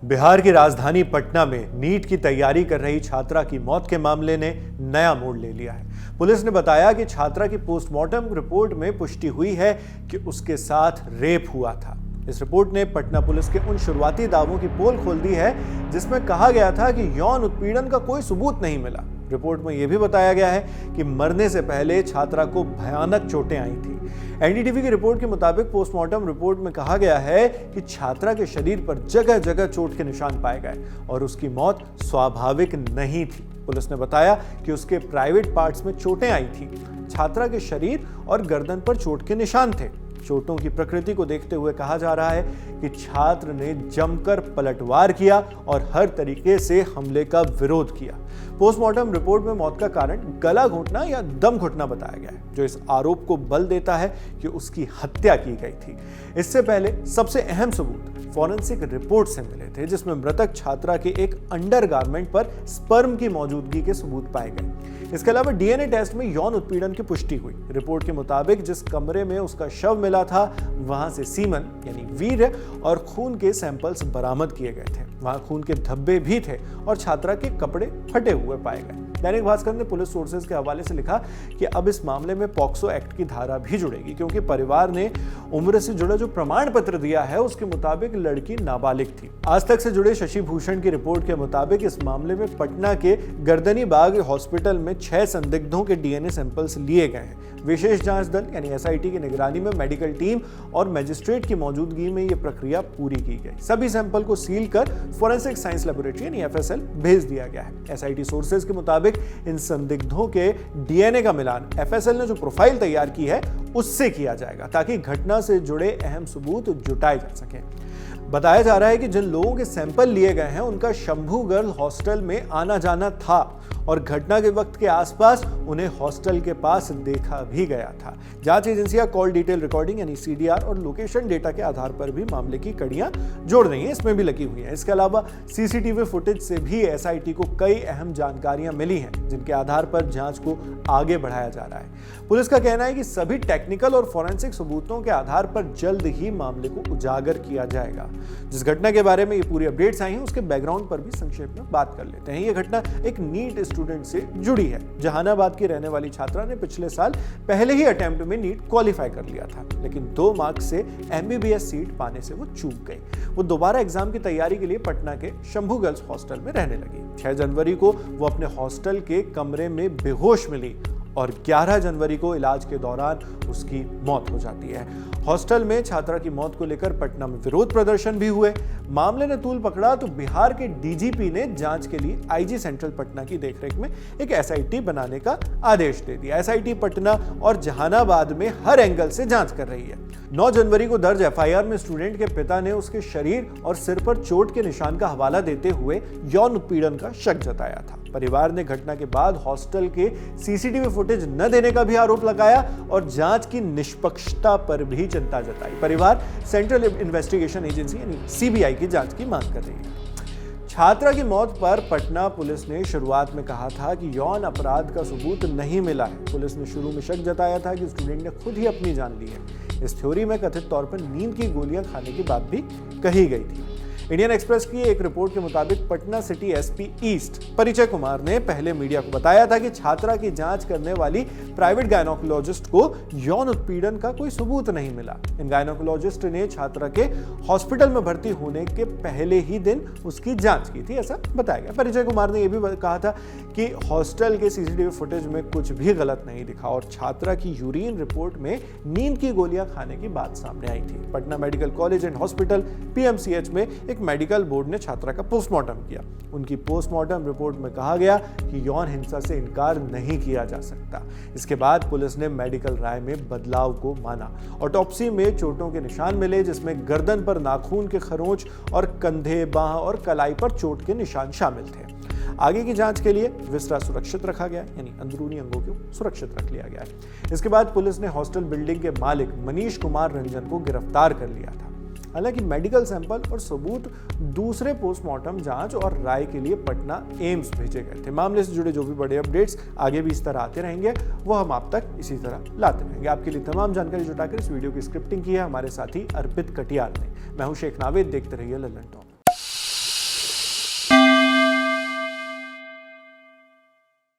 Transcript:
बिहार की राजधानी पटना में नीट की तैयारी कर रही छात्रा की मौत के मामले ने नया मोड़ ले लिया है। पुलिस ने बताया कि छात्रा की पोस्टमार्टम रिपोर्ट में पुष्टि हुई है कि उसके साथ रेप हुआ था। इस रिपोर्ट ने पटना पुलिस के उन शुरुआती दावों की पोल खोल दी है जिसमें कहा गया था कि यौन उत्पीड़न का कोई सबूत नहीं मिला। रिपोर्ट में यह भी बताया गया है कि मरने से पहले छात्रा को भयानक चोटें आई थी। एनडीटीवी की रिपोर्ट के मुताबिक पोस्टमार्टम रिपोर्ट में कहा गया है कि छात्रा के शरीर पर जगह जगह चोट के निशान पाए गए और उसकी मौत स्वाभाविक नहीं थी। पुलिस ने बताया कि उसके प्राइवेट पार्ट्स में चोटें आई थी। छात्रा के शरीर और गर्दन पर चोट के निशान थे। चोटों की प्रकृति को देखते हुए कहा जा रहा है कि छात्र ने जमकर पलटवार किया और हर तरीके से हमले का विरोध किया। पोस्टमार्टम रिपोर्ट में मौत का कारण गला घोंटना या दम घुटना बताया गया है, जो इस आरोप को बल देता है कि उसकी हत्या की गई थी। इससे पहले सबसे अहम सबूत फॉरेंसिक रिपोर्ट से मिले थे, जिसमें मृतक छात्रा के एक अंडरगारमेंट पर स्पर्म की मौजूदगी के सबूत पाए गए। इसके अलावा डीएनए टेस्ट में यौन उत्पीड़न की पुष्टि हुई। रिपोर्ट के मुताबिक जिस कमरे में उसका शव मिला था, वहां से सीमन यानी वीर्य और खून के सैंपल्स बरामद किए गए थे। वहां खून के धब्बे भी थे और छात्रा के कपड़े फटे हुए पाए गए। दैनिक भास्कर ने पुलिस सोर्सेज के हवाले से लिखा कि अब इस मामले में पॉक्सो एक्ट की धारा भी जुड़ेगी, क्योंकि परिवार ने उम्र से जुड़ा जो प्रमाण पत्र दिया है उसके मुताबिक लड़की नाबालिग थी। आज तक से जुड़े शशि भूषण की रिपोर्ट के मुताबिक इस मामले में पटना के गर्दनी बाग हॉस्पिटल में 6 संदिग्धों के डीएनए सैंपल्स लिए गए हैं। विशेष जांच दल यानी एसआईटी की निगरानी में मेडिकल टीम और मजिस्ट्रेट की मौजूदगी में यह प्रक्रिया पूरी की गई। सभी सैंपल को सील कर फोरेंसिक साइंस लैबोरेटरी यानी एफएसएल भेज दिया गया है। एसआईटी सोर्सेज के मुताबिक इन संदिग्धों के डीएनए का मिलान एफएसएल ने जो प्रोफाइल तैयार की है उससे किया जाएगा, ताकि घटना से जुड़े अहम सबूत जुटाए जा सके। बताया जा रहा है कि जिन लोगों के सैंपल लिए गए हैं उनका शंभू गर्ल हॉस्टल में आना जाना था और घटना के वक्त के आसपास उन्हें हॉस्टल के पास देखा भी गया था। जांच एजेंसियां कॉल डिटेल रिकॉर्डिंग यानी सीडीआर और लोकेशन डेटा के आधार पर भी मामले की कड़ियां जोड़ रही हैं, इसमें भी लगी हुई हैं। इसके अलावा सीसीटीवी फुटेज से भी एसआईटी को कई अहम जानकारियां मिली हैं, जिनके आधार पर जांच को आगे बढ़ाया जा रहा है। पुलिस का कहना है कि सभी टेक्निकल और फोरेंसिक सबूतों के आधार पर जल्द ही मामले को उजागर किया जाएगा। जिस घटना के बारे में ये पूरी अपडेट्स आई हैं उसके बैकग्राउंड पर भी संक्षेप में बात कर लेते हैं। ये घटना एक नीट स्टूडेंट से जुड़ी है। जहानाबाद की रहने वाली छात्रा ने पिछले साल पहले ही अटेम्प्ट में नीट क्वालिफाई कर लिया था, लेकिन 2 मार्क्स से एमबीबीएस सीट पाने से वो चूक गई। वो दोबारा एग्जाम की तैयारी के लिए पटना के शंभू गर्ल्स हॉस्टल में रहने लगी। 6 जनवरी को वो अपने हॉस्टल के कमरे में बेहोश मिली और 11 जनवरी को इलाज के दौरान उसकी मौत हो जाती है। हॉस्टल में छात्रा की मौत को लेकर पटना में विरोध प्रदर्शन भी हुए। मामले ने तूल पकड़ा तो बिहार के डीजीपी ने जांच के लिए आईजी सेंट्रल पटना की देखरेख में एक एसआईटी बनाने का आदेश दे दिया। एसआईटी पटना और जहानाबाद में हर एंगल से जांच कर रही है। 9 जनवरी को दर्ज एफआईआर में स्टूडेंट के पिता ने उसके शरीर और सिर पर चोट के निशान का हवाला देते हुए यौन उत्पीड़न का शक जताया था। परिवार ने घटना के बाद हॉस्टल के सीसीटीवी फुटेज न देने का भी आरोप लगाया और जांच की निष्पक्षता पर भी चिंता जताई। परिवार सेंट्रल इन्वेस्टिगेशन एजेंसी यानी सीबीआई की जांच की मांग कर रही है। छात्रा की मौत पर पटना पुलिस ने शुरुआत में कहा था कि यौन अपराध का सबूत नहीं मिला है। पुलिस ने शुरू में शक जताया था कि स्टूडेंट ने खुद ही अपनी जान ली है। इस थ्योरी में कथित तौर पर नींद की गोलियां खाने की बात भी कही गई थी। इंडियन एक्सप्रेस की एक रिपोर्ट के मुताबिक पटना सिटी एसपी ईस्ट परिचय कुमार ने पहले मीडिया को बताया था कि छात्रा की जांच करने वाली प्राइवेट गायनोकोलॉजिस्ट को यौन उत्पीड़न का कोई सबूत नहीं मिला। इन गायनोकोलॉजिस्ट ने छात्रा के हॉस्पिटल में भर्ती होने के पहले ही दिन उसकी जांच की थी, ऐसा बताया गया। परिचय कुमार ने यह भी कहा था कि हॉस्टल के सीसीटीवी फुटेज में कुछ भी गलत नहीं दिखा और छात्रा की यूरिन रिपोर्ट में नींद की गोलियां खाने की बात सामने आई थी। Patna medical college and hospital PMCH में एक मेडिकल बोर्ड ने छात्रा का पोस्टमार्टम किया। उनकी पोस्टमार्टम रिपोर्ट में कहा गया कि यौन हिंसा से इनकार नहीं किया जा सकता। इसके बाद पुलिस ने मेडिकल राय में बदलाव को माना। ऑटोप्सी में चोटों के निशान मिले, जिसमें गर्दन पर नाखून के खरोंच और कंधे, बाह और कलाई पर चोट के निशान शामिल थे। आगे की जांच के लिए विसरा सुरक्षित रखा गया, यानी अंदरूनी अंगों को सुरक्षित रख लिया गया है। इसके बाद पुलिस ने हॉस्टल बिल्डिंग के मालिक मनीष कुमार रंजन को गिरफ्तार कर लिया था। हालांकि मेडिकल सैंपल और सबूत दूसरे पोस्टमार्टम जांच और राय के लिए पटना एम्स भेजे गए थे। मामले से जुड़े जो भी बड़े अपडेट्स आगे भी इस तरह आते रहेंगे, वो हम आप तक इसी तरह लाते रहेंगे। आपके लिए तमाम जानकारी जुटाकर इस वीडियो की स्क्रिप्टिंग की है हमारे साथी अर्पित कटियार ने। मैं हूं शेख नावेद, देखते रहिए लल्लन टॉप।